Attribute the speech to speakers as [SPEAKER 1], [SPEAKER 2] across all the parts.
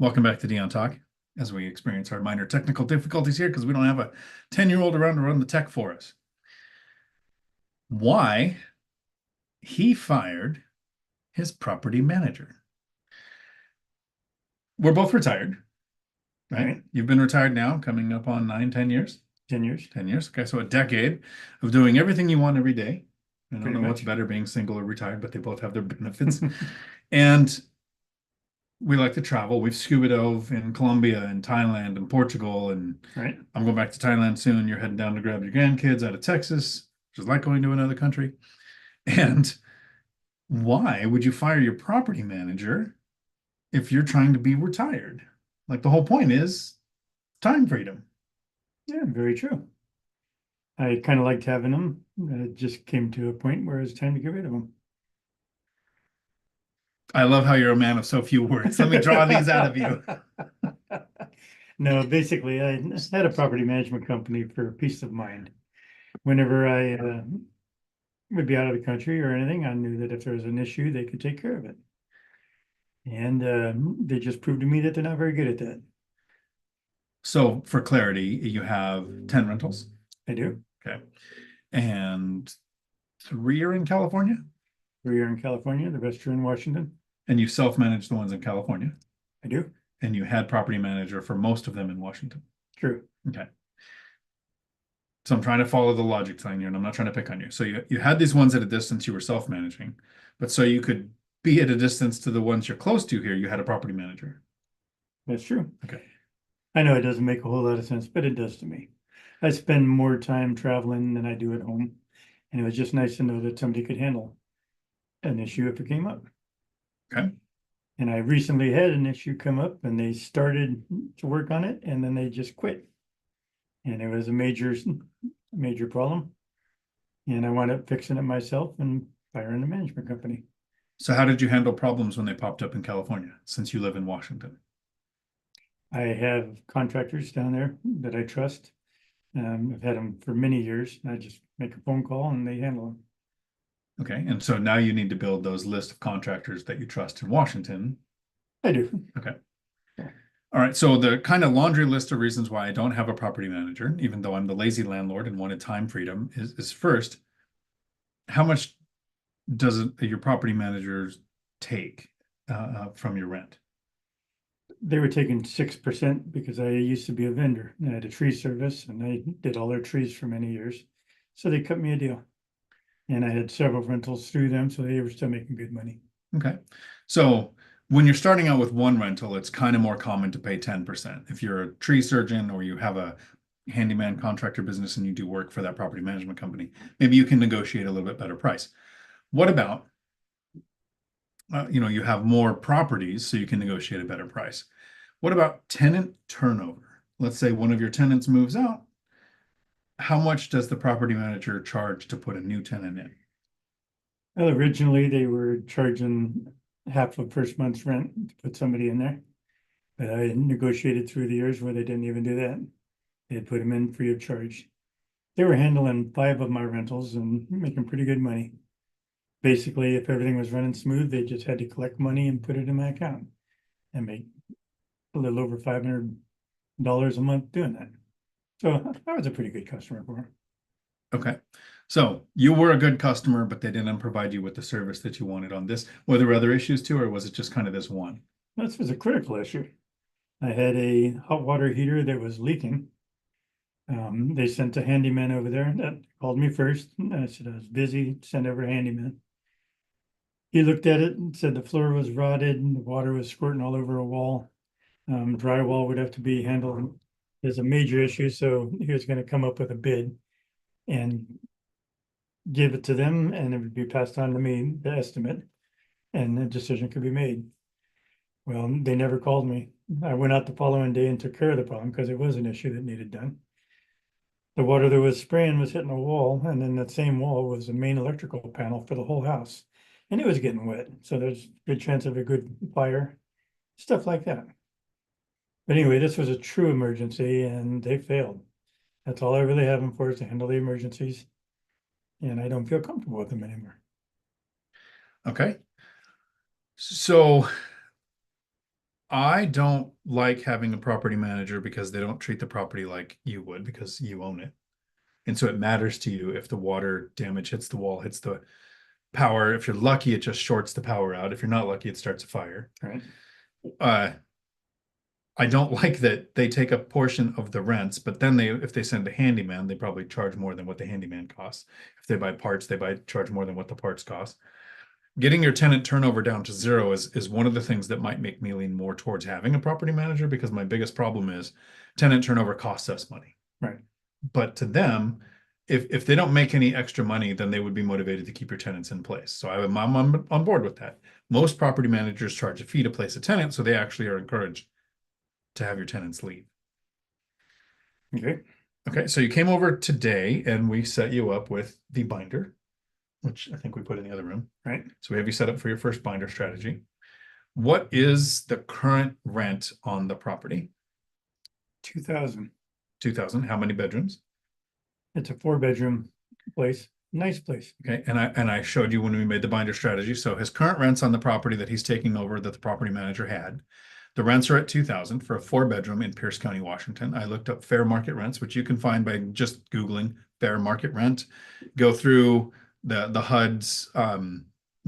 [SPEAKER 1] Welcome back to Dion Talk as we experience our minor technical difficulties here because we don't have a 10-year-old around to run the tech for us. Why he fired his property manager. We're both retired, right? You've been retired now, coming up on 9, 10 years.
[SPEAKER 2] 10 years.
[SPEAKER 1] 10 years. Okay, so a decade of doing everything you want every day. I don't
[SPEAKER 2] Pretty
[SPEAKER 1] know what's
[SPEAKER 2] much.
[SPEAKER 1] better, being single or retired, but they both have their benefits. And we like to travel. We've scuba dove in Colombia and Thailand and Portugal, and
[SPEAKER 2] Right.
[SPEAKER 1] I'm going back to Thailand soon. You're heading down to grab your grandkids out of Texas, which is like going to another country. And why would you fire your property manager if you're trying to be retired? Like the whole point is time freedom.
[SPEAKER 2] Yeah, very true. I kind of liked having them. It just came to a point where it was time to get rid of them.
[SPEAKER 1] I love how you're a man of so few words. Let me draw these out of you.
[SPEAKER 2] No, basically, I had a property management company for peace of mind. Whenever I would be out of the country or anything, I knew that if there was an issue, they could take care of it. And they just proved to me that they're not very good at that.
[SPEAKER 1] So for clarity, you have 10 rentals.
[SPEAKER 2] I do.
[SPEAKER 1] Okay. And 3 are in California.
[SPEAKER 2] 3 are in California, the rest are in Washington.
[SPEAKER 1] And you self-manage the ones in California.
[SPEAKER 2] I do.
[SPEAKER 1] And you had property manager for most of them in Washington.
[SPEAKER 2] True.
[SPEAKER 1] Okay. So I'm trying to follow the logic line here, and I'm not trying to pick on you. So you had these ones at a distance you were self-managing, but so you could be at a distance to the ones you're close to here, you had a property manager.
[SPEAKER 2] That's true.
[SPEAKER 1] Okay.
[SPEAKER 2] I know it doesn't make a whole lot of sense, but it does to me. I spend more time traveling than I do at home. And it was just nice to know that somebody could handle an issue if it came up.
[SPEAKER 1] Okay.
[SPEAKER 2] And I recently had an issue come up and they started to work on it and then they just quit. And it was a major problem. And I wound up fixing it myself and firing the management company.
[SPEAKER 1] So how did you handle problems when they popped up in California, since you live in Washington?
[SPEAKER 2] I have contractors down there that I trust. I've had them for many years. I just make a phone call and they handle them.
[SPEAKER 1] Okay. And so now you need to build those list of contractors that you trust in Washington.
[SPEAKER 2] I do.
[SPEAKER 1] Okay.
[SPEAKER 2] Yeah.
[SPEAKER 1] All right. So the kind of laundry list of reasons why I don't have a property manager, even though I'm the lazy landlord and wanted time freedom, is first, how much does your property managers take from your rent?
[SPEAKER 2] They were taking 6% because I used to be a vendor. I had a tree service and I did all their trees for many years. So they cut me a deal. And I had several rentals through them, so they were still making good money.
[SPEAKER 1] Okay. So when you're starting out with one rental, it's kind of more common to pay 10%. If you're a tree surgeon or you have a handyman contractor business and you do work for that property management company, maybe you can negotiate a little bit better price. What about, you have more properties, so you can negotiate a better price. What about tenant turnover? Let's say one of your tenants moves out. How much does the property manager charge to put a new tenant in?
[SPEAKER 2] Well, originally they were charging half of first month's rent to put somebody in there. But I negotiated through the years where they didn't even do that. They'd put them in free of charge. They were handling 5 of my rentals and making pretty good money. Basically, if everything was running smooth, they just had to collect money and put it in my account and make a little over $500 a month doing that. So I was a pretty good customer for them.
[SPEAKER 1] Okay. So you were a good customer, but they didn't provide you with the service that you wanted on this. Were there other issues too, or was it just kind of this one?
[SPEAKER 2] This was a critical issue. I had a hot water heater that was leaking. They sent a handyman over there that called me first. I said I was busy, send over a handyman. He looked at it and said the floor was rotted and the water was squirting all over a wall. Drywall would have to be handled as a major issue, so he was going to come up with a bid and give it to them, and it would be passed on to me, the estimate, and the decision could be made. Well, they never called me. I went out the following day and took care of the problem because it was an issue that needed done. The water that was spraying was hitting a wall, and then that same wall was the main electrical panel for the whole house. And it was getting wet, so there's a good chance of a good fire, stuff like that. But anyway, this was a true emergency and they failed. That's all I really have them for, is to handle the emergencies. And I don't feel comfortable with them anymore.
[SPEAKER 1] Okay. So I don't like having a property manager because they don't treat the property like you would because you own it. And so it matters to you if the water damage hits the wall, hits the power. If you're lucky, it just shorts the power out. If you're not lucky, it starts a fire.
[SPEAKER 2] Right.
[SPEAKER 1] Uh, I don't like that they take a portion of the rents, but then if they send a handyman, they probably charge more than what the handyman costs. If they buy parts, charge more than what the parts cost. Getting your tenant turnover down to zero is one of the things that might make me lean more towards having a property manager, because my biggest problem is tenant turnover costs us money.
[SPEAKER 2] Right.
[SPEAKER 1] But to them, if they don't make any extra money, then they would be motivated to keep your tenants in place. So I'm on board with that. Most property managers charge a fee to place a tenant, so they actually are encouraged to have your tenants leave.
[SPEAKER 2] Okay.
[SPEAKER 1] Okay, so you came over today and we set you up with the binder, which I think we put in the other room.
[SPEAKER 2] Right.
[SPEAKER 1] So we have you set up for your first binder strategy. What is the current rent on the property?
[SPEAKER 2] 2,000.
[SPEAKER 1] 2,000. How many bedrooms?
[SPEAKER 2] It's a 4-bedroom place. Nice place.
[SPEAKER 1] Okay, and I showed you when we made the binder strategy. So his current rents on the property that he's taking over that the property manager had. The rents are at 2,000 for a 4-bedroom in Pierce County, Washington. I looked up fair market rents, which you can find by just Googling fair market rent. Go through the HUDs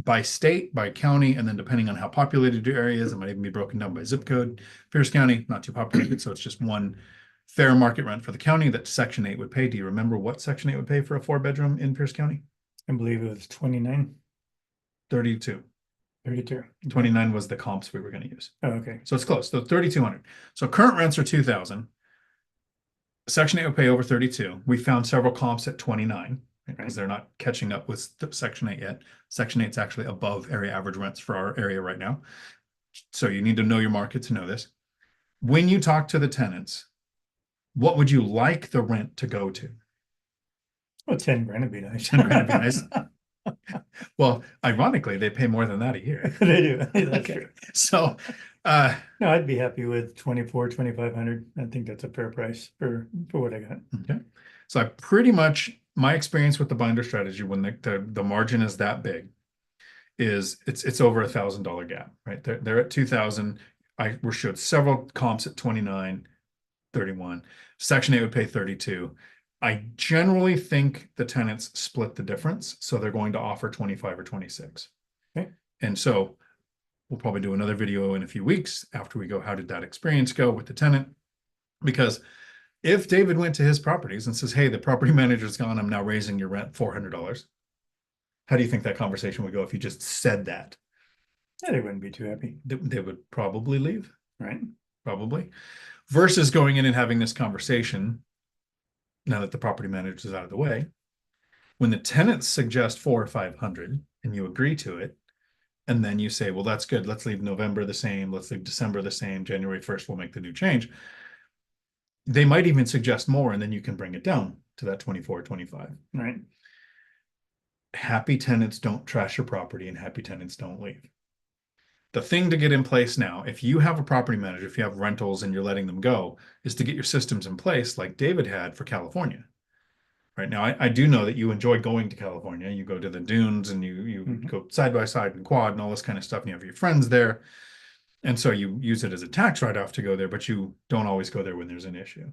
[SPEAKER 1] by state, by county, and then depending on how populated your area is, it might even be broken down by zip code. Pierce County, not too populated, so it's just one fair market rent for the county that Section 8 would pay. Do you remember what Section 8 would pay for a 4-bedroom in Pierce County?
[SPEAKER 2] I believe it was 29,
[SPEAKER 1] 32.
[SPEAKER 2] 32.
[SPEAKER 1] 29 was the comps we were going to use.
[SPEAKER 2] Oh, okay.
[SPEAKER 1] So it's close. So 3,200. So current rents are 2,000. Section 8 would pay over 32. We found several comps at 29 because they're not catching up with Section 8 yet. Section 8 is actually above area average rents for our area right now. So you need to know your market to know this. When you talk to the tenants, what would you like the rent to go to?
[SPEAKER 2] Well, 10 grand would be nice.
[SPEAKER 1] 10 grand would be nice. Well, ironically, they pay more than that a year.
[SPEAKER 2] They do. That's
[SPEAKER 1] Okay.
[SPEAKER 2] true.
[SPEAKER 1] So,
[SPEAKER 2] No, I'd be happy with 2,500. I think that's a fair price for what I got.
[SPEAKER 1] okay. So I pretty much, my experience with the binder strategy, when the margin is that big, is it's over $1,000 gap, right? They're at 2,000. I were showed several comps at 29, 31. Section 8 would pay 32. I generally think the tenants split the difference, so they're going to offer 25 or 26.
[SPEAKER 2] Okay.
[SPEAKER 1] And so we'll probably do another video in a few weeks after we go, how did that experience go with the tenant? Because if David went to his properties and says, hey, the property manager's gone, I'm now raising your rent $400. How do you think that conversation would go if you just said that?
[SPEAKER 2] Yeah, they wouldn't be too happy.
[SPEAKER 1] They would probably leave.
[SPEAKER 2] Right.
[SPEAKER 1] Probably. Versus going in and having this conversation now that the property manager is out of the way. When the tenants suggest 400 or 500 and you agree to it, and then you say, well, that's good. Let's leave November the same. Let's leave December the same. January 1st, we'll make the new change. They might even suggest more, and then you can bring it down to that 24, 25.
[SPEAKER 2] Right.
[SPEAKER 1] Happy tenants don't trash your property, and happy tenants don't leave. The thing to get in place now, if you have a property manager, if you have rentals and you're letting them go, is to get your systems in place like David had for California. Right now, I do know that you enjoy going to California. You go to the dunes and you go side by side and quad and all this kind of stuff, and you have your friends there. And so you use it as a tax write-off to go there, but you don't always go there when there's an issue.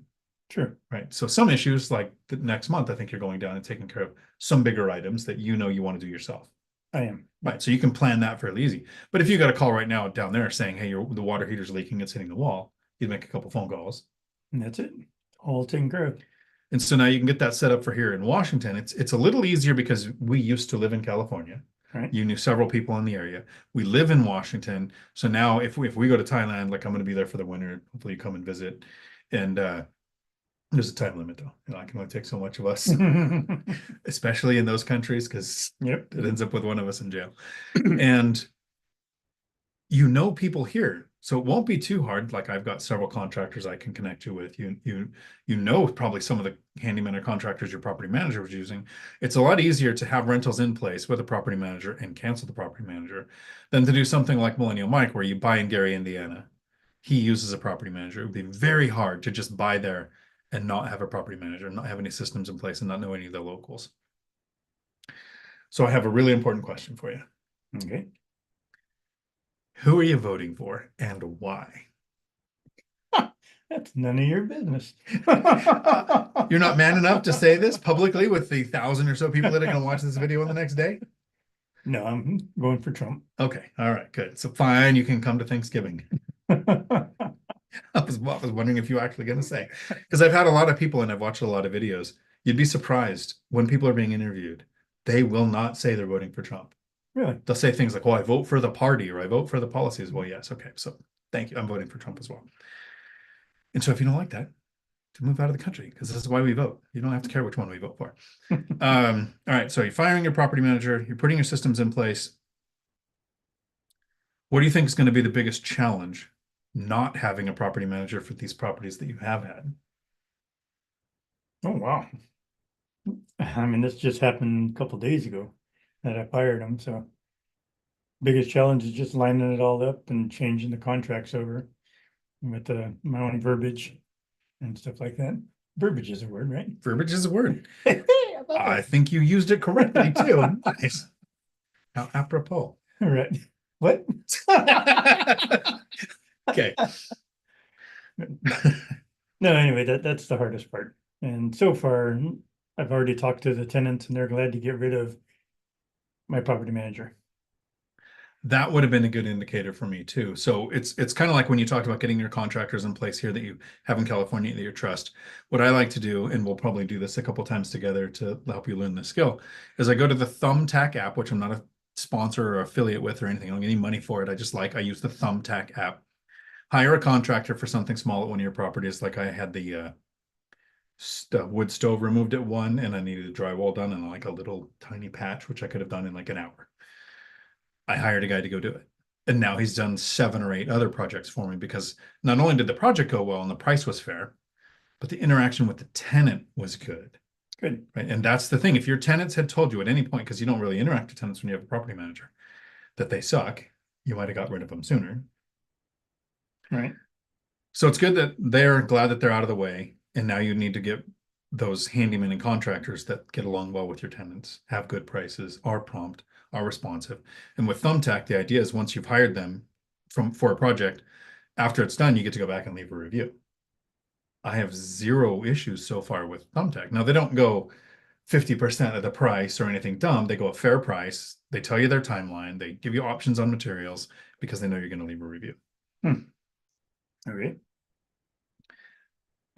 [SPEAKER 2] Sure.
[SPEAKER 1] Right. So some issues, like the next month, I think you're going down and taking care of some bigger items that you know you want to do yourself.
[SPEAKER 2] I am.
[SPEAKER 1] Right. So you can plan that fairly easy. But if you got a call right now down there saying, hey, the water heater's leaking, it's hitting the wall, you'd make a couple phone calls.
[SPEAKER 2] And that's it. All taken care of.
[SPEAKER 1] And so now you can get that set up for here in Washington. It's a little easier because we used to live in California.
[SPEAKER 2] Right.
[SPEAKER 1] You knew several people in the area. We live in Washington. So now if we go to Thailand, like I'm going to be there for the winter, hopefully you come and visit. And there's a time limit though. I can only take so much of us, especially in those countries, because
[SPEAKER 2] Yep.
[SPEAKER 1] it ends up with one of us in jail. And you know people here. So it won't be too hard. Like I've got several contractors I can connect you with. You know probably some of the handyman or contractors your property manager was using. It's a lot easier to have rentals in place with a property manager and cancel the property manager than to do something like Millennial Mike, where you buy in Gary, Indiana. He uses a property manager. It would be very hard to just buy there and not have a property manager, not have any systems in place, and not know any of the locals. So I have a really important question for you.
[SPEAKER 2] Okay.
[SPEAKER 1] Who are you voting for and why?
[SPEAKER 2] That's none of your business.
[SPEAKER 1] You're not man enough to say this publicly with the 1,000 or so people that are going to watch this video on the next day?
[SPEAKER 2] No, I'm going for Trump.
[SPEAKER 1] Okay. All right. Good. So fine. You can come to Thanksgiving. I was wondering if you were actually going to say, because I've had a lot of people and I've watched a lot of videos. You'd be surprised when people are being interviewed. They will not say they're voting for Trump.
[SPEAKER 2] Really?
[SPEAKER 1] They'll say things like, well, I vote for the party or I vote for the policies. Well, yes. Okay. So thank you. I'm voting for Trump as well. And so if you don't like that, to move out of the country, because this is why we vote. You don't have to care which one we vote for. All right. So you're firing your property manager. You're putting your systems in place. What do you think is going to be the biggest challenge not having a property manager for these properties that you have had?
[SPEAKER 2] Oh, wow. I mean, this just happened a couple days ago that I fired him. So biggest challenge is just lining it all up and changing the contracts over with my own verbiage and stuff like that. Verbiage is a word, right?
[SPEAKER 1] Verbiage is a word.
[SPEAKER 2] I
[SPEAKER 1] I think you used it correctly too. Nice. How apropos.
[SPEAKER 2] All right. What?
[SPEAKER 1] Okay.
[SPEAKER 2] No, anyway, that's the hardest part. And so far, I've already talked to the tenants and they're glad to get rid of my property manager.
[SPEAKER 1] That would have been a good indicator for me too. So it's kind of like when you talked about getting your contractors in place here that you have in California that you trust. What I like to do, and we'll probably do this a couple times together to help you learn this skill, is I go to the Thumbtack app, which I'm not a sponsor or affiliate with or anything. I don't get any money for it. I use the Thumbtack app. Hire a contractor for something small at one of your properties. Like I had the wood stove removed at one, and I needed the drywall done in like a little tiny patch, which I could have done in like an hour. I hired a guy to go do it. And now he's done 7 or 8 other projects for me because not only did the project go well and the price was fair, but the interaction with the tenant was good.
[SPEAKER 2] Good.
[SPEAKER 1] Right. And that's the thing. If your tenants had told you at any point, because you don't really interact with tenants when you have a property manager, that they suck, you might have got rid of them sooner.
[SPEAKER 2] Right.
[SPEAKER 1] So it's good that they're glad that they're out of the way. And now you need to get those handymen and contractors that get along well with your tenants, have good prices, are prompt, are responsive. And with Thumbtack, the idea is once you've hired them for a project, after it's done, you get to go back and leave a review. I have 0 issues so far with Thumbtack. Now they don't go 50% of the price or anything dumb. They go a fair price. They tell you their timeline. They give you options on materials because they know you're going to leave a review.
[SPEAKER 2] All right.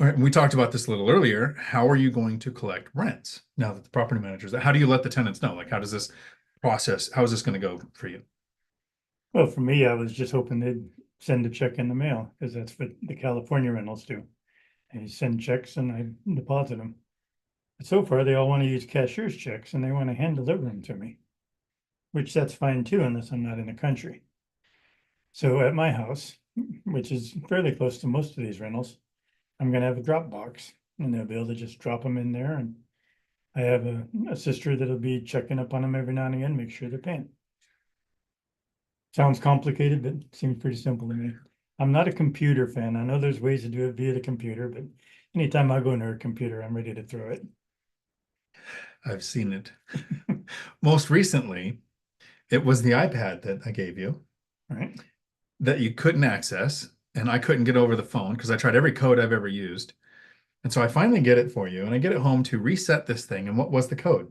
[SPEAKER 1] All right, we talked about this a little earlier. How are you going to collect rents now that the property managers? How do you let the tenants know? Like, how does this process? How is this going to go for you?
[SPEAKER 2] Well, for me, I was just hoping they'd send a check in the mail because that's what the California rentals do. They send checks and I deposit them. But so far, they all want to use cashier's checks and they want to hand deliver them to me, which that's fine too, unless I'm not in the country. So at my house, which is fairly close to most of these rentals, I'm going to have a drop box and they'll be able to just drop them in there. And I have a sister that'll be checking up on them every now and again, make sure they're paying. Sounds complicated, but seems pretty simple to me. I'm not a computer fan. I know there's ways to do it via the computer, but anytime I go near a computer, I'm ready to throw it.
[SPEAKER 1] I've seen it. Most recently, it was the iPad that I gave you,
[SPEAKER 2] Right.
[SPEAKER 1] that you couldn't access, and I couldn't get over the phone because I tried every code I've ever used. And so I finally get it for you, and I get it home to reset this thing. And what was the code?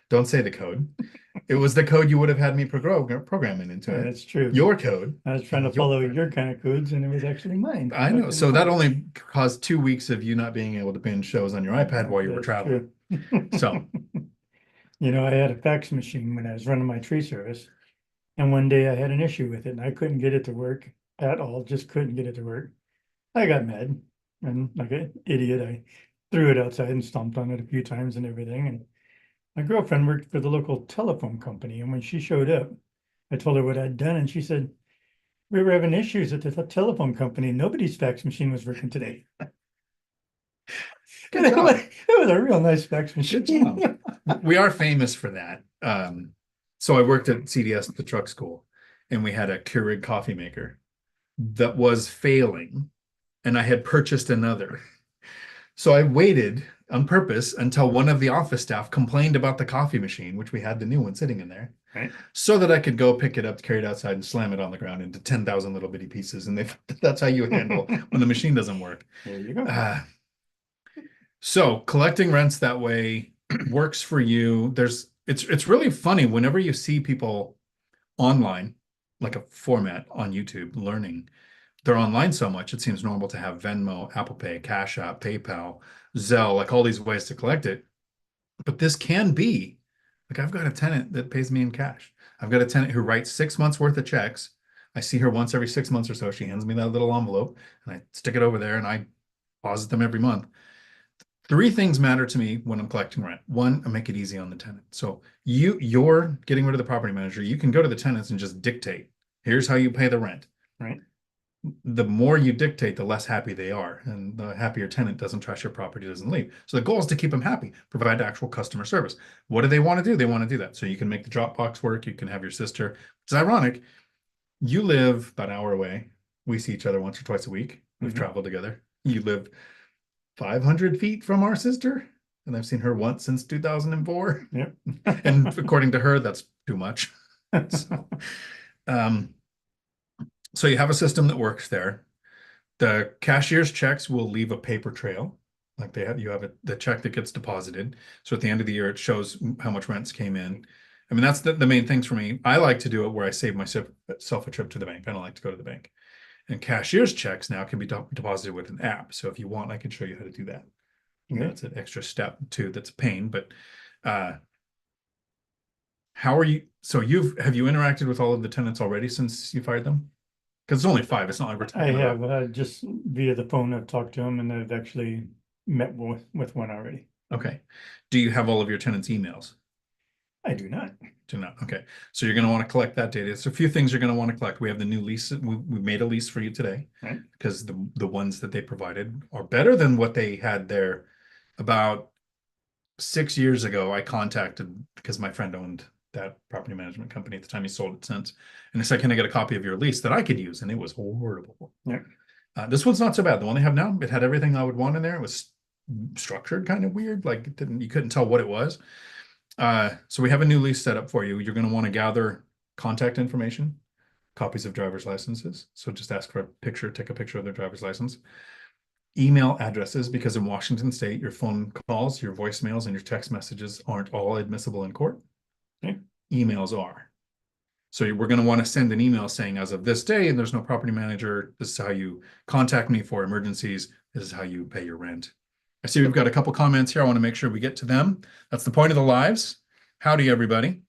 [SPEAKER 1] Don't say the code. It was the code you would have had me programming into
[SPEAKER 2] Yeah,
[SPEAKER 1] it.
[SPEAKER 2] that's true.
[SPEAKER 1] Your code.
[SPEAKER 2] I was trying to follow your kind of codes and it was actually mine.
[SPEAKER 1] I know. So that only caused 2 weeks of you not being able to binge shows on your iPad while you were
[SPEAKER 2] That's
[SPEAKER 1] traveling.
[SPEAKER 2] true.
[SPEAKER 1] So,
[SPEAKER 2] You know, I had a fax machine when I was running my tree service. And one day I had an issue with it and I couldn't get it to work at all, just couldn't get it to work. I got mad and like an idiot, I threw it outside and stomped on it a few times and everything. And my girlfriend worked for the local telephone company. And when she showed up, I told her what I'd done. And she said, we were having issues at the telephone company. Nobody's fax machine was working today.
[SPEAKER 1] good job.
[SPEAKER 2] It was a real nice fax machine.
[SPEAKER 1] Good job. We are famous for that. So I worked at CDS, the truck school, and we had a Keurig coffee maker that was failing, and I had purchased another. So I waited on purpose until one of the office staff complained about the coffee machine, which we had the new one sitting in there.
[SPEAKER 2] Right.
[SPEAKER 1] so that I could go pick it up, carry it outside, and slam it on the ground into 10,000 little bitty pieces. And that's how you handle when the machine doesn't work.
[SPEAKER 2] There you go.
[SPEAKER 1] So collecting rents that way works for you. It's really funny whenever you see people online, like a format on YouTube, learning. They're online so much, it seems normal to have Venmo, Apple Pay, Cash App, PayPal, Zelle, like all these ways to collect it. But this can be like I've got a tenant that pays me in cash. I've got a tenant who writes 6 months worth of checks. I see her once every 6 months or so. She hands me that little envelope and I stick it over there and I deposit them every month. Three things matter to me when I'm collecting rent. One, I make it easy on the tenant. So you're getting rid of the property manager. You can go to the tenants and just dictate, here's how you pay the rent.
[SPEAKER 2] Right.
[SPEAKER 1] The more you dictate, the less happy they are. And the happier tenant doesn't trash your property, doesn't leave. So the goal is to keep them happy, provide actual customer service. What do they want to do? They want to do that. So you can make the Dropbox work. You can have your sister. It's ironic. You live about an hour away. We see each other once or twice a week. We've traveled together. You live 500 feet from our sister, and I've seen her once since 2004.
[SPEAKER 2] Yep.
[SPEAKER 1] And according to her, that's too much. So, so you have a system that works there. The cashier's checks will leave a paper trail. Like you have the check that gets deposited. So at the end of the year, it shows how much rents came in. I mean, that's the main things for me. I like to do it where I save myself a trip to the bank. I don't like to go to the bank. And cashier's checks now can be deposited with an app. So if you want, I can show you how to do that.
[SPEAKER 2] Okay.
[SPEAKER 1] That's an extra step too. That's a pain, but how are you? So have you interacted with all of the tenants already since you fired them? Because it's only 5. It's not like we're
[SPEAKER 2] I
[SPEAKER 1] talking about.
[SPEAKER 2] have just via the phone. I've talked to them, and I've actually met with one already.
[SPEAKER 1] Okay. Do you have all of your tenants' emails?
[SPEAKER 2] I do not.
[SPEAKER 1] Do not. Okay. So you're going to want to collect that data. It's a few things you're going to want to collect. We have the new lease. We made a lease for you today,
[SPEAKER 2] Right.
[SPEAKER 1] because the ones that they provided are better than what they had there. About 6 years ago, I contacted, because my friend owned that property management company at the time. He sold it since, and I said, can I get a copy of your lease that I could use? And it was horrible.
[SPEAKER 2] Yeah.
[SPEAKER 1] This one's not so bad. The one they have now, it had everything I would want in there. It was structured kind of weird, like you couldn't tell what it was. So we have a new lease set up for you. You're going to want to gather contact information, copies of driver's licenses. So just ask for a picture, take a picture of their driver's license. Email addresses, because in Washington State, your phone calls, your voicemails, and your text messages aren't all admissible in court.
[SPEAKER 2] Okay.
[SPEAKER 1] Emails are. So we're going to want to send an email saying, as of this day, and there's no property manager, this is how you contact me for emergencies. This is how you pay your rent. I see we've got a couple comments here. I want to make sure we get to them. That's the point of the lives. Howdy, everybody.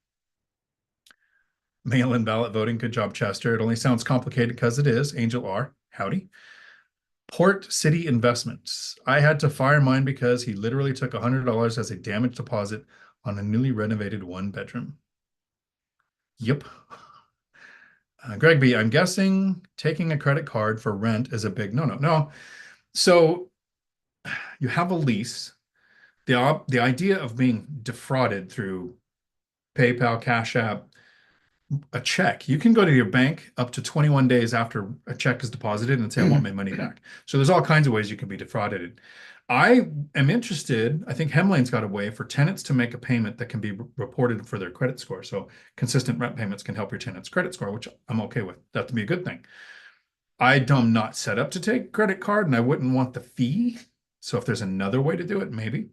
[SPEAKER 1] Mail-in ballot voting. Good job, Chester. It only sounds complicated because it is. Angel R. Howdy. Port City Investments. I had to fire mine because he literally took $100 as a damage deposit on a newly renovated 1-bedroom. Yep. Greg B, I'm guessing taking a credit card for rent is a big no-no. No. So you have a lease. The idea of being defrauded through PayPal, Cash App, a check, you can go to your bank up to 21 days after a check is deposited and say, I want my money back. So there's all kinds of ways you can be defrauded. I am interested, I think Hemlane's got a way for tenants to make a payment that can be reported for their credit score. So consistent rent payments can help your tenant's credit score, which I'm okay with. That to be a good thing. I'm not set up to take credit card and I wouldn't want the fee. So if there's another way to do it, maybe.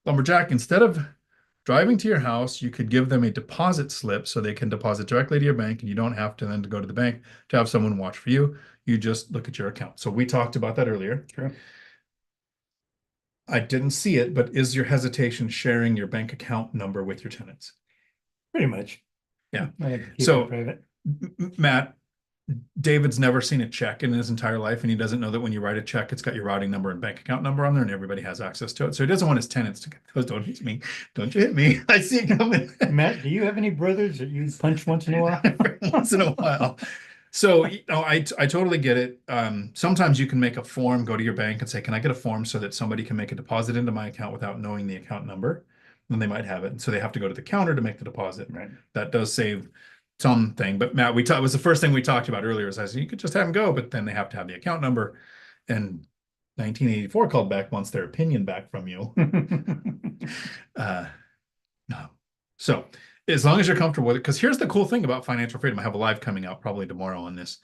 [SPEAKER 1] Lumberjack, instead of driving to your house, you could give them a deposit slip so they can deposit directly to your bank, and you don't have to then to go to the bank to have someone watch for you. You just look at your account. So we talked about that earlier.
[SPEAKER 2] Sure.
[SPEAKER 1] I didn't see it, but is your hesitation sharing your bank account number with your tenants?
[SPEAKER 2] Pretty much.
[SPEAKER 1] Yeah.
[SPEAKER 2] I like to keep
[SPEAKER 1] So
[SPEAKER 2] it private.
[SPEAKER 1] Matt, David's never seen a check in his entire life, and he doesn't know that when you write a check, it's got your routing number and bank account number on there, and everybody has access to it. So he doesn't want his tenants to get those. Don't hit me. Don't you hit me. I see it coming.
[SPEAKER 2] Matt, do you have any brothers that you punch once in a while?
[SPEAKER 1] Once in a while. So I totally get it. Sometimes you can make a form, go to your bank and say, can I get a form so that somebody can make a deposit into my account without knowing the account number? Then they might have it. And so they have to go to the counter to make the deposit.
[SPEAKER 2] Right.
[SPEAKER 1] That does save something. But Matt, it was the first thing we talked about earlier. Is I said you could just have them go, but then they have to have the account number. And 1984 called back, wants their opinion back from you. No. So As long as you're comfortable with it. Because here's the cool thing about financial freedom. I have a live coming out probably tomorrow on this,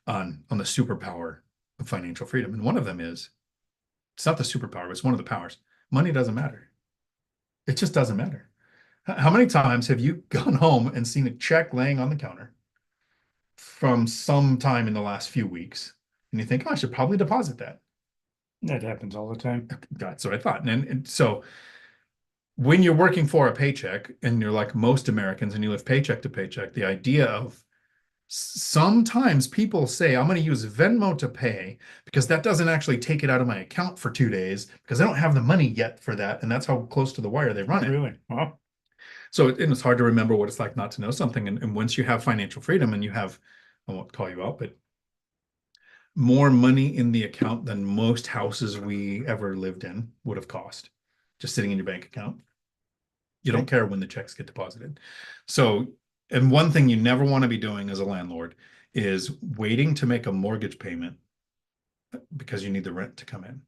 [SPEAKER 1] on the superpower of financial freedom. And one of them is, it's not the superpower, but it's one of the powers. Money doesn't matter. It just doesn't matter. How many times have you gone home and seen a check laying on the counter from some time in the last few weeks, and you think, oh, I should probably deposit that?
[SPEAKER 2] That happens all the time.
[SPEAKER 1] That's what I thought. And so when you're working for a paycheck and you're like most Americans and you live paycheck to paycheck, the idea of sometimes people say, I'm going to use Venmo to pay because that doesn't actually take it out of my account for 2 days because I don't have the money yet for that. And that's how close to the wire they run it.
[SPEAKER 2] Really? Wow.
[SPEAKER 1] So it's hard to remember what it's like not to know something. And once you have financial freedom and you have, I won't call you out, but more money in the account than most houses we ever lived in would have cost, just sitting in your bank account. You don't care when the checks get deposited. So, and one thing you never want to be doing as a landlord is waiting to make a mortgage payment because you need the rent to come in.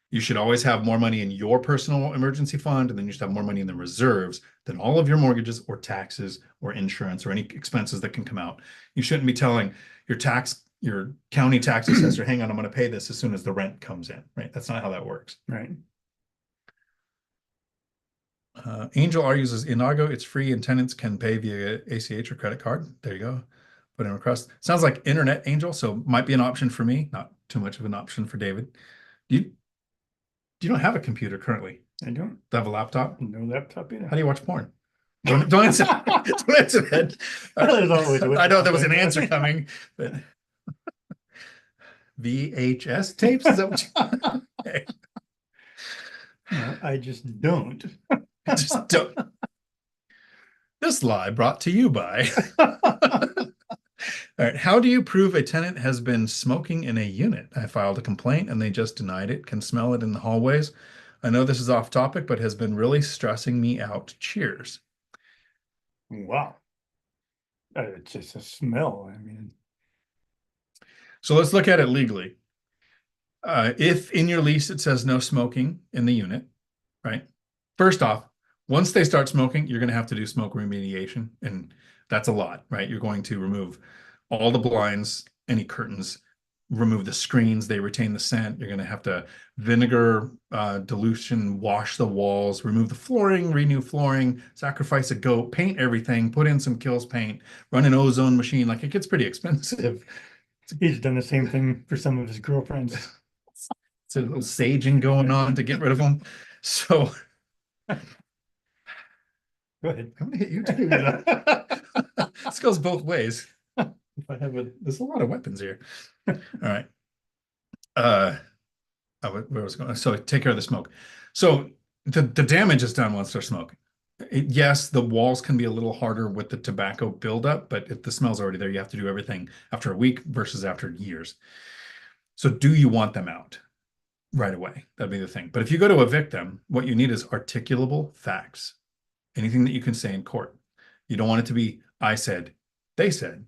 [SPEAKER 1] You should always have more money in your personal emergency fund, and then you should have more money in the reserves than all of your mortgages or taxes or insurance or any expenses that can come out. You shouldn't be telling your county tax assessor, hang on, I'm going to pay this as soon as the rent comes in, right? That's not how that works.
[SPEAKER 2] Right.
[SPEAKER 1] Angel R uses Inago. It's free and tenants can pay via ACH or credit card. There you go. Put in a request. Sounds like Internet Angel, so might be an option for me. Not too much of an option for David. You don't have a computer currently?
[SPEAKER 2] I don't.
[SPEAKER 1] Do you have a laptop?
[SPEAKER 2] No laptop either.
[SPEAKER 1] How do you watch porn? Don't answer. Don't answer that. I know there was an answer coming, but VHS tapes? Is that what you okay.
[SPEAKER 2] No, I just don't.
[SPEAKER 1] Just don't. This lie brought to you by. All right. How do you prove a tenant has been smoking in a unit? I filed a complaint and they just denied it. Can smell it in the hallways. I know this is off topic, but has been really stressing me out. Cheers.
[SPEAKER 2] Wow. It's just a smell. I mean,
[SPEAKER 1] so let's look at it legally. If in your lease it says no smoking in the unit, right? First off, once they start smoking, you're going to have to do smoke remediation, and that's a lot, right? You're going to remove all the blinds, any curtains, remove the screens, they retain the scent. You're going to have to vinegar dilution, wash the walls, remove the flooring, renew flooring, sacrifice a goat, paint everything, put in some kills paint, run an ozone machine. Like, it gets pretty expensive.
[SPEAKER 2] he's done the same thing for some of his girlfriends.
[SPEAKER 1] It's a little saging going on to get rid of them. So
[SPEAKER 2] Go ahead.
[SPEAKER 1] I'm gonna hit you too. This goes both ways. If I have there's a lot of weapons here. All right. Where was I going? So take care of the smoke. So the damage is done once they're smoking. Yes, the walls can be a little harder with the tobacco buildup, but if the smell's already there, you have to do everything after a week versus after years. So do you want them out right away? That'd be the thing. But if you go to evict them, what you need is articulable facts. Anything that you can say in court. You don't want it to be, I said, they said.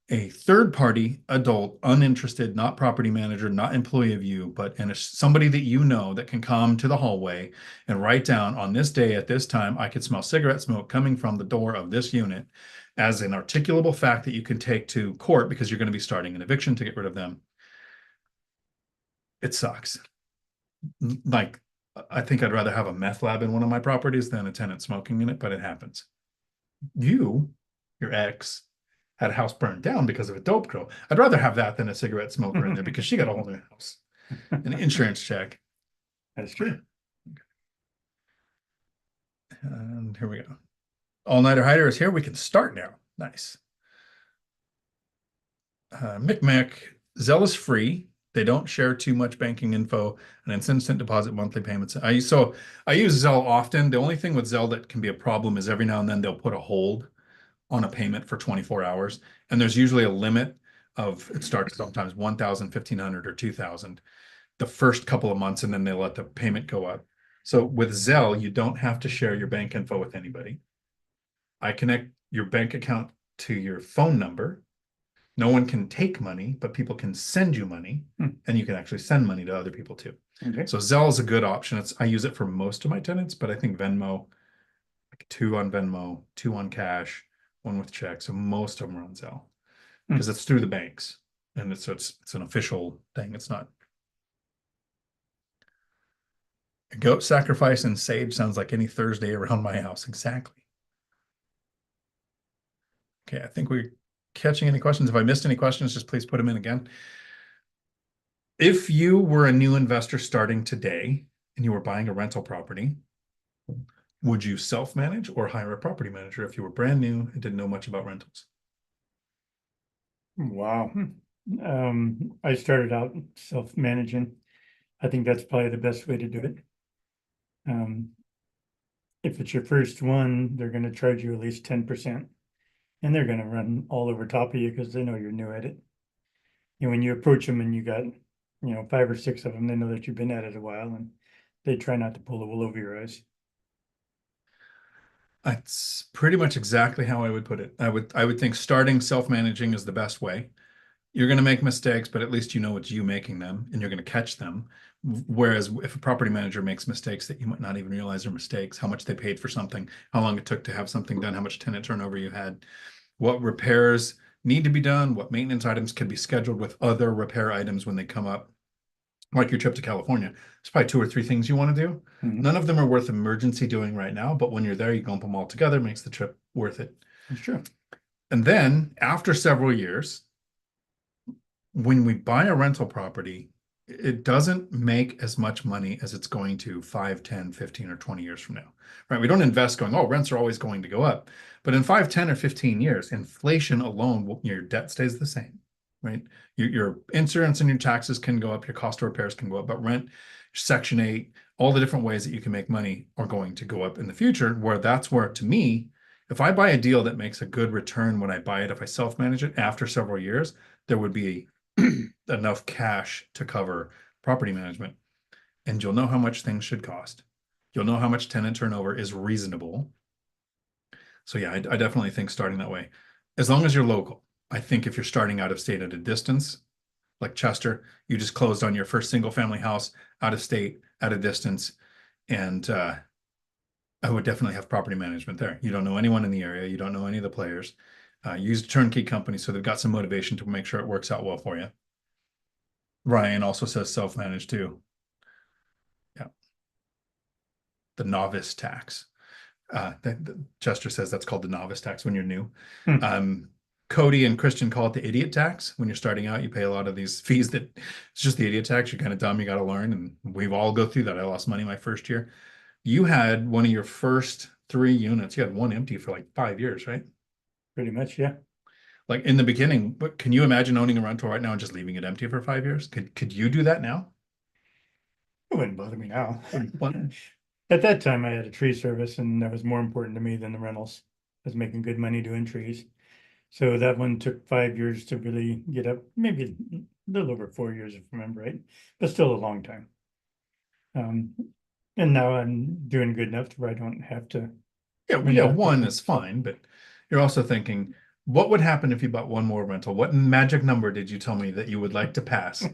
[SPEAKER 1] A third party adult, uninterested, not property manager, not employee of you, but somebody that you know that can come to the hallway and write down, on this day at this time, I could smell cigarette smoke coming from the door of this unit, as an articulable fact that you can take to court because you're going to be starting an eviction to get rid of them. It sucks. Like, I think I'd rather have a meth lab in one of my properties than a tenant smoking in it, but it happens. Your ex, had a house burned down because of a dope girl. I'd rather have that than a cigarette smoker in there because she got a whole new house. An insurance check.
[SPEAKER 2] That's true.
[SPEAKER 1] And here we go. All-Nighter Hider is here. We can start now. Nice. Mick, Zelle is free. They don't share too much banking info, and it's instant deposit monthly payments. I use Zelle often. The only thing with Zelle that can be a problem is every now and then they'll put a hold on a payment for 24 hours. And there's usually a limit of, it starts sometimes 1,000, 1,500, or 2,000 the first couple of months, and then they let the payment go up. So with Zelle, you don't have to share your bank info with anybody. I connect your bank account to your phone number. No one can take money, but people can send you money, and you can actually send money to other people too.
[SPEAKER 2] Okay.
[SPEAKER 1] So Zelle is a good option. I use it for most of my tenants, but I think Venmo, 2 on Venmo, 2 on cash, 1 with check. So most of them are on Zelle because it's through the banks, and it's an official thing. It's not a goat sacrifice and sage sounds like any Thursday around my house. Exactly. Okay, I think we're catching any questions. If I missed any questions, just please put them in again. If you were a new investor starting today and you were buying a rental property, would you self-manage or hire a property manager if you were brand new and didn't know much about rentals?
[SPEAKER 2] Wow. I started out self-managing. I think that's probably the best way to do it. If it's your first one, they're going to charge you at least 10%. And they're going to run all over top of you because they know you're new at it. And when you approach them and you got, 5 or 6 of them, they know that you've been at it a while and they try not to pull the wool over your eyes.
[SPEAKER 1] That's pretty much exactly how I would put it. I would think starting self-managing is the best way. You're going to make mistakes, but at least you know it's you making them and you're going to catch them. Whereas if a property manager makes mistakes that you might not even realize are mistakes, how much they paid for something, how long it took to have something done, how much tenant turnover you had, what repairs need to be done, what maintenance items can be scheduled with other repair items when they come up, like your trip to California. There's probably 2 or 3 things you want to do. None of them are worth emergency doing right now, but when you're there, you lump them all together, makes the trip worth it.
[SPEAKER 2] That's true.
[SPEAKER 1] And then after several years, when we buy a rental property, it doesn't make as much money as it's going to 5, 10, 15, or 20 years from now, right? We don't invest going, oh, rents are always going to go up. But in 5, 10, or 15 years, inflation alone, your debt stays the same, right? Your insurance and your taxes can go up, your cost of repairs can go up, but rent, Section 8, all the different ways that you can make money are going to go up in the future, where that's where, to me, if I buy a deal that makes a good return when I buy it, if I self-manage it after several years, there would be enough cash to cover property management. And you'll know how much things should cost. You'll know how much tenant turnover is reasonable. So yeah, I definitely think starting that way. As long as you're local. I think if you're starting out of state at a distance, like Chester, you just closed on your first single family house out of state, at a distance. And I would definitely have property management there. You don't know anyone in the area. You don't know any of the players. Use a turnkey company so they've got some motivation to make sure it works out well for you. Ryan also says self-managed too. Yeah. The novice tax. Chester says that's called the novice tax when you're new. Cody and Christian call it the idiot tax. When you're starting out, you pay a lot of these fees that it's just the idiot tax. You're kind of dumb. You got to learn. And we've all go through that. I lost money my first year. You had one of your first 3 units. You had one empty for like 5 years, right?
[SPEAKER 2] Pretty much, yeah.
[SPEAKER 1] Like in the beginning, but can you imagine owning a rental right now and just leaving it empty for 5 years? Could you do that now?
[SPEAKER 2] It wouldn't bother me now.
[SPEAKER 1] What?
[SPEAKER 2] At that time, I had a tree service, and that was more important to me than the rentals. I was making good money doing trees. So that one took 5 years to really get up, maybe a little over 4 years, if I remember right, but still a long time. And now I'm doing good enough to where I don't have to.
[SPEAKER 1] Yeah, one is fine, but you're also thinking, what would happen if you bought one more rental? What magic number did you tell me that you would like to pass?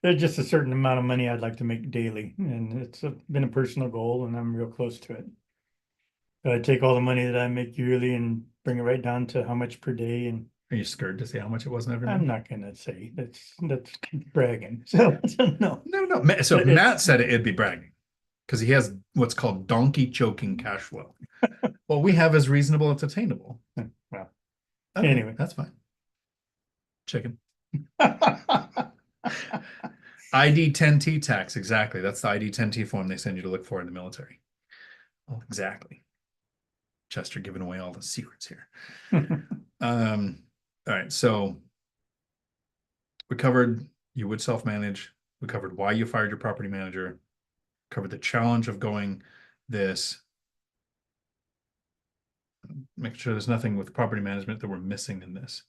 [SPEAKER 2] There's just a certain amount of money I'd like to make daily, and it's been a personal goal, and I'm real close to it. But I take all the money that I make yearly and bring it right down to how much per day, and
[SPEAKER 1] Are you scared to say how much it was every
[SPEAKER 2] I'm
[SPEAKER 1] month?
[SPEAKER 2] not gonna say that's bragging. So no.
[SPEAKER 1] No. So if Matt said it'd be bragging because he has what's called donkey choking cash flow. Well, we have as reasonable as attainable.
[SPEAKER 2] Well,
[SPEAKER 1] Okay,
[SPEAKER 2] anyway.
[SPEAKER 1] that's fine. Chicken. ID 10T tax, exactly. That's the ID 10T form they send you to look for in the military. Well, exactly. Chester giving away all the secrets here. All right, so we covered you would self-manage. We covered why you fired your property manager. Covered the challenge of going this. Make sure there's nothing with property management that we're missing in this.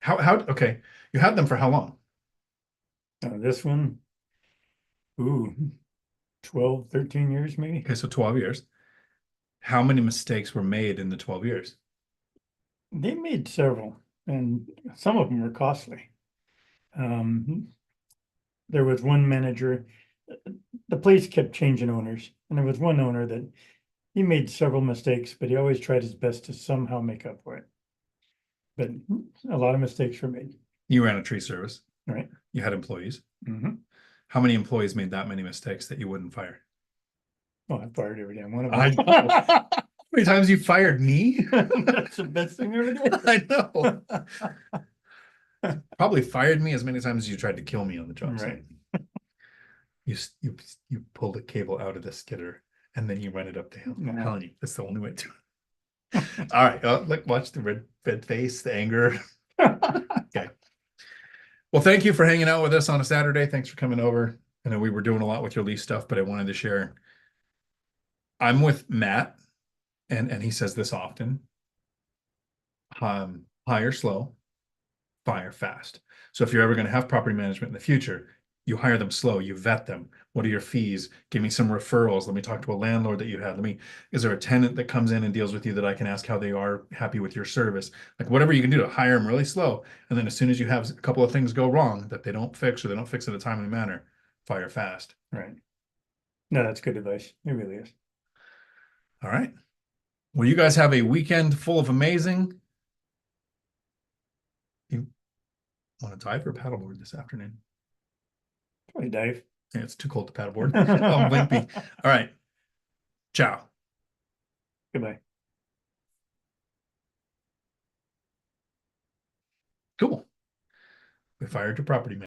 [SPEAKER 1] Okay, you had them for how long?
[SPEAKER 2] This one, 12, 13 years maybe.
[SPEAKER 1] Okay, so 12 years. How many mistakes were made in the 12 years?
[SPEAKER 2] They made several, and some of them were costly. There was one manager, the place kept changing owners, and there was one owner that he made several mistakes, but he always tried his best to somehow make up for it. But a lot of mistakes were made,
[SPEAKER 1] You ran a tree service.
[SPEAKER 2] right?
[SPEAKER 1] You had employees.
[SPEAKER 2] Mm-hmm.
[SPEAKER 1] How many employees made that many mistakes that you wouldn't fire?
[SPEAKER 2] Well, I fired every damn one of
[SPEAKER 1] I
[SPEAKER 2] them.
[SPEAKER 1] know. How many times you fired me?
[SPEAKER 2] That's the best thing I ever did.
[SPEAKER 1] I know. Probably fired me as many times as you tried to kill me on the job site.
[SPEAKER 2] Right.
[SPEAKER 1] You pulled a cable out of the skidder and then you run it up the hill. I'm
[SPEAKER 2] No.
[SPEAKER 1] telling you, that's the only way to. All right, look, watch the red face, the anger. Okay. Well, thank you for hanging out with us on a Saturday. Thanks for coming over. I know we were doing a lot with your lease stuff, but I wanted to share. I'm with Matt, and he says this often. Hire slow, fire fast. So if you're ever going to have property management in the future, you hire them slow, you vet them. What are your fees? Give me some referrals. Let me talk to a landlord that you had. Is there a tenant that comes in and deals with you that I can ask how they are happy with your service? Like whatever you can do to hire them really slow. And then as soon as you have a couple of things go wrong that they don't fix or they don't fix in a timely manner, fire fast.
[SPEAKER 2] Right. No, that's good advice. It really is.
[SPEAKER 1] All right. Well, you guys have a weekend full of amazing. You want to dive or paddleboard this afternoon?
[SPEAKER 2] Probably dive.
[SPEAKER 1] Yeah, it's too cold to paddleboard. I'm wimpy. All right. Ciao.
[SPEAKER 2] Goodbye.
[SPEAKER 1] Cool. We fired your property manager.